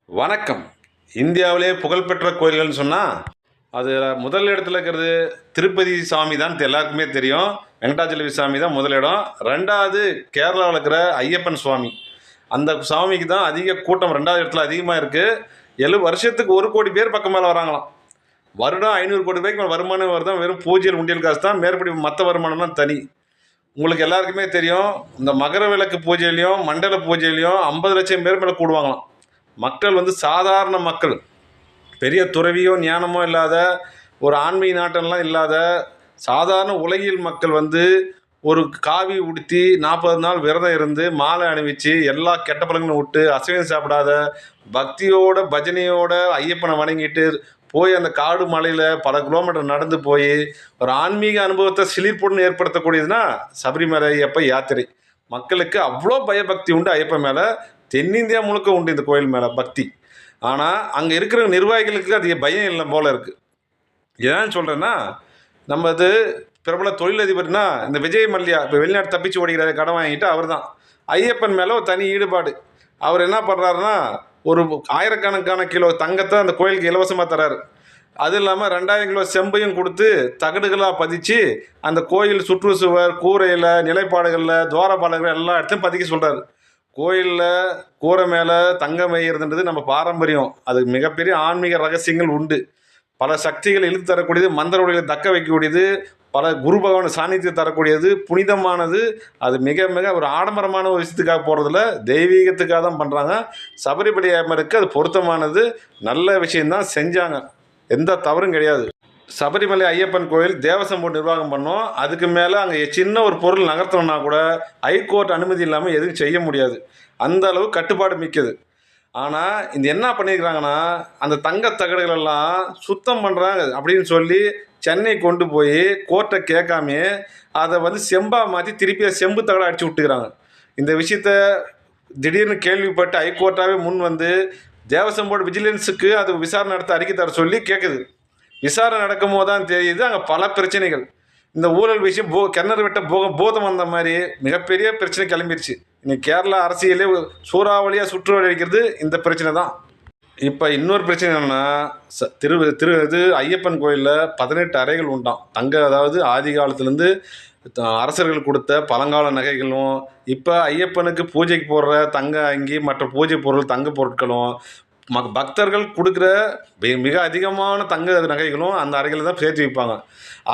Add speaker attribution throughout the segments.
Speaker 1: வணக்கம். இந்தியாவிலே புகழ்பெற்ற கோயில்கள்னு சொன்னால் அது முதல் இடத்துல இருக்கிறது திருப்பதி சாமி தான் எல்லாருக்குமே தெரியும். வெங்கடாச்சலபதி சாமி தான் முதலிடம். ரெண்டாவது கேரளாவில் இருக்கிற ஐயப்பன் சுவாமி. அந்த சாமிக்கு தான் அதிக கூட்டம் ரெண்டாவது இடத்துல அதிகமாக இருக்குது. வருஷத்துக்கு 1 கோடி பேர் பக்கம் மேலே வராங்களாம். வருடம் 500 கோடி ரூபாய்க்கு மேலே வருமானம் வருதான். வெறும் பூஜ்ஜியல் உண்டியல் காசு தான். மேற்படி மற்ற வருமானம்லாம் தனி. உங்களுக்கு எல்லாருக்குமே தெரியும், இந்த மகர விளக்கு பூஜையிலையும் மண்டல பூஜையிலையும் 50 லட்சம் பேர் மேலே கூடுவாங்களாம். மக்கள் சாதாரண மக்கள், பெரிய துறவியோ ஞானமோ இல்லாத, ஒரு ஆன்மீக நாட்டம்லாம் இல்லாத சாதாரண உலகியல் மக்கள் ஒரு காவி உடுத்தி 40 நாள் விரதம் இருந்து மாலை அணிவிச்சு எல்லா கெட்ட பழங்களும் விட்டு அசைவம் சாப்பிடாத பக்தியோட பஜனையோட ஐயப்பனை வணங்கிட்டு போய் அந்த காடு மலையில் பல கிலோமீட்டர் நடந்து போய் ஒரு ஆன்மீக அனுபவத்தை சிலிர்ப்புடன் ஏற்படுத்தக்கூடியதுன்னா சபரிமலை ஐயப்ப யாத்திரை. மக்களுக்கு அவ்வளோ பயபக்தி உண்டு ஐயப்பன் மேலே. தென்னிந்தியா முழுக்க உண்டு இந்த கோயில் மேலே பக்தி. ஆனால் அங்கே இருக்கிற நிர்வாகிகளுக்கு அது பயம் இல்லை போல் இருக்குது. ஏன்னு சொல்கிறேன்னா, நம்ம பிரபல தொழிலதிபர்னா இந்த விஜய் மல்லையா இப்போ வெளிநாட்டு தப்பிச்சு ஓடிக்கிற கடன் வாங்கிட்டு அவர் தான். ஐயப்பன் மேலே ஒரு தனி ஈடுபாடு. அவர் என்ன பண்ணுறாருன்னா, ஒரு 1000கணக்கான கிலோ தங்கத்தை அந்த கோயிலுக்கு இலவசமாக தராரு. அது இல்லாமல் 2000 கிலோ செம்பையும் கொடுத்து தகடுகளாக பதிச்சு அந்த கோயில் சுற்றுச்சுவர் கூரையில் நிலைப்பாடுகளில் துவாரபாலகர்கள் எல்லா இடத்தையும் பதிக்க சொல்கிறாரு. கோயிலில் கூரை மேலே தங்கம் வைக்கிறதுன்றது நம்ம பாரம்பரியம். அது மிகப்பெரிய ஆன்மீக ரகசியங்கள் உண்டு. பல சக்திகள் இழுத்து தரக்கூடியது, மந்திர உடைகளை தக்க வைக்கக்கூடியது, பல குரு பகவான் சாநித்தியத்தை தரக்கூடியது, புனிதமானது. அது மிக மிக ஒரு ஆடம்பரமான ஒரு விஷயத்துக்காக போகிறதில்ல, தெய்வீகத்துக்காக தான் பண்ணுறாங்க. சபரிமலை ஐயப்பனுக்கு அது பொருத்தமானது, நல்ல விஷயந்தான் செஞ்சாங்க. எந்த தவறும் கிடையாது. சபரிமலை ஐயப்பன் கோயில் தேவசம் போர்டு நிர்வாகம் பண்ணோம். அதுக்கு மேலே அங்கே சின்ன ஒரு பொருள் நகர்த்தணும்னா கூட ஹைகோர்ட் அனுமதி இல்லாமல் எதுவும் செய்ய முடியாது. அந்த அளவு கட்டுப்பாடு மிக்கது. ஆனால் இந்த என்ன பண்ணியிருக்கிறாங்கன்னா, அந்த தங்க தகடுகளெல்லாம் சுத்தம் பண்ணுறாங்க அப்படின்னு சொல்லி சென்னை கொண்டு போய் கோர்ட்டை கேட்காமே அதை செம்பாக மாற்றி திருப்பி செம்பு தகடை அடித்து விட்டுக்கிறாங்க. இந்த விஷயத்த திடீர்னு கேள்விப்பட்டு ஹைகோர்ட்டாகவே முன் தேவசம் போர்டு விஜிலன்ஸுக்கு அது விசாரணை நடத்த அறிக்கை தர சொல்லி கேட்குது. விசாரணை நடக்கும் போது தான் தெரியுது அங்கே பல பிரச்சனைகள். இந்த ஊழல் விஷயம் கிணறு வெட்ட போதம் வந்த மாதிரி மிகப்பெரிய பிரச்சனை கிளம்பிடுச்சு. இன்னைக்கு கேரளா அரசியலே சூறாவளியாக சுற்றுவழி அடிக்கிறது இந்த பிரச்சனை தான். இப்போ இன்னொரு பிரச்சனை என்னென்னா, ஐயப்பன் கோயிலில் 18 அறைகள் உண்டாம் தங்க. அதாவது ஆதி காலத்துலேருந்து அரசர்கள் கொடுத்த பழங்கால நகைகளும், இப்போ ஐயப்பனுக்கு பூஜைக்கு போடுற தங்க அங்கி மற்ற பூஜை பொருள் தங்க பொருட்களும், பக்தர்கள் கொடுக்குற மிக அதிகமான தங்க நகைகளும் அந்த அறைகளில் தான் சேர்த்து வைப்பாங்க.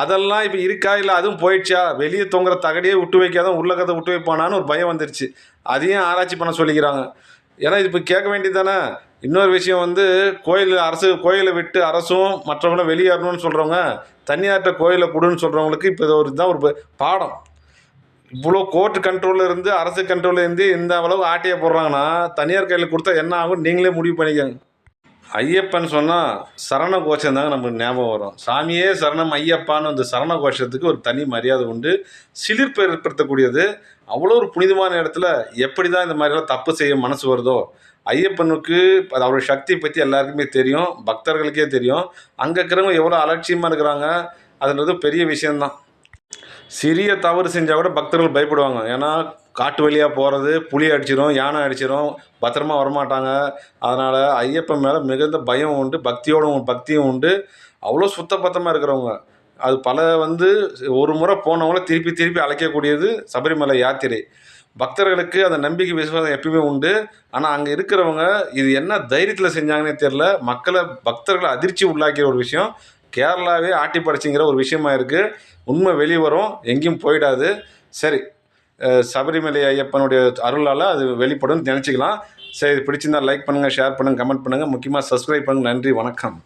Speaker 1: அதெல்லாம் இப்போ இருக்கா, இல்லை அதுவும் போயிடுச்சா, வெளியே தொங்குற தகடியே விட்டு வைக்காதான் உள்ள கதை விட்டு வைப்பானான்னு ஒரு பயம் வந்துருச்சு. அதையும் ஆராய்ச்சி பண்ண சொல்லிக்கிறாங்க. ஏன்னா இது இப்போ கேட்க வேண்டியது தானே. இன்னொரு விஷயம் கோயிலை விட்டு அரசும் மற்றவங்களும் வெளியேறணும்னு சொல்கிறவங்க தனியார்கிட்ட கோயிலை கொடுன்னு சொல்கிறவங்களுக்கு இப்போ இது இதுதான் ஒரு பாடம். இவ்வளோ கோர்ட்டு கண்ட்ரோலில் இருந்து அரசு கண்ட்ரோலில் இருந்து இந்த அளவு ஆட்டையை போடுறாங்கன்னா தனியார் கையில் கொடுத்தா என்ன ஆகும் நீங்களே முடிவு பண்ணிக்கோங்க. ஐயப்பன் சொன்னால் சரண கோஷம் தாங்க நமக்கு ஞாபகம் வரும். சாமியே சரணம் ஐயப்பான்னு அந்த சரண கோஷத்துக்கு ஒரு தனி மரியாதை உண்டு, சிலிர்ப்பு ஏற்படுத்தக்கூடியது. அவ்வளோ ஒரு புனிதமான இடத்துல எப்படி தான் இந்த மாதிரிலாம் தப்பு செய்ய மனசு வருதோ. ஐயப்பனுக்கு அது அவருடைய சக்தியை பற்றி எல்லாருக்குமே தெரியும், பக்தர்களுக்கே தெரியும். அங்கே இருக்கிறவங்க எவ்வளோ அலட்சியமாக இருக்கிறாங்க அதுன்றது பெரிய விஷயந்தான். சிறிய தவறு செஞ்சால் கூட பக்தர்கள் பயப்படுவாங்க. ஏன்னா காட்டு வழியாக போகிறது புலி அடிச்சிடும், யானை அடிச்சிடும், பத்திரமா வரமாட்டாங்க. அதனால் ஐயப்பன் மேலே மிகுந்த பயம் உண்டு, பக்தியும் உண்டு. அவ்வளோ சுத்தபத்தமாக இருக்கிறவங்க அது பல ஒரு முறை போனவங்கள திருப்பி திருப்பி அழைக்கக்கூடியது சபரிமலை யாத்திரை. பக்தர்களுக்கு அந்த நம்பிக்கை விசுவாசம் எப்பயுமே உண்டு. ஆனால் அங்கே இருக்கிறவங்க இது என்ன தைரியத்தில் செஞ்சாங்கன்னே தெரில. பக்தர்களை அதிர்ச்சி உள்ளாக்கிற ஒரு விஷயம் கேரளாவே ஆட்டி படைச்சிங்கிற ஒரு விஷயமா இருக்குது. உண்மை வெளியே வரும், எங்கேயும் போயிடாது. சரி, சபரிமலை ஐயப்பனுடைய அருளால் அது வெளிப்படும் நினச்சிக்கலாம். சரி, பிடிச்சிருந்தால் லைக் பண்ணுங்கள், ஷேர் பண்ணுங்கள், கமெண்ட் பண்ணுங்கள், முக்கியமாக சப்ஸ்கிரைப் பண்ணுங்கள். நன்றி, வணக்கம்.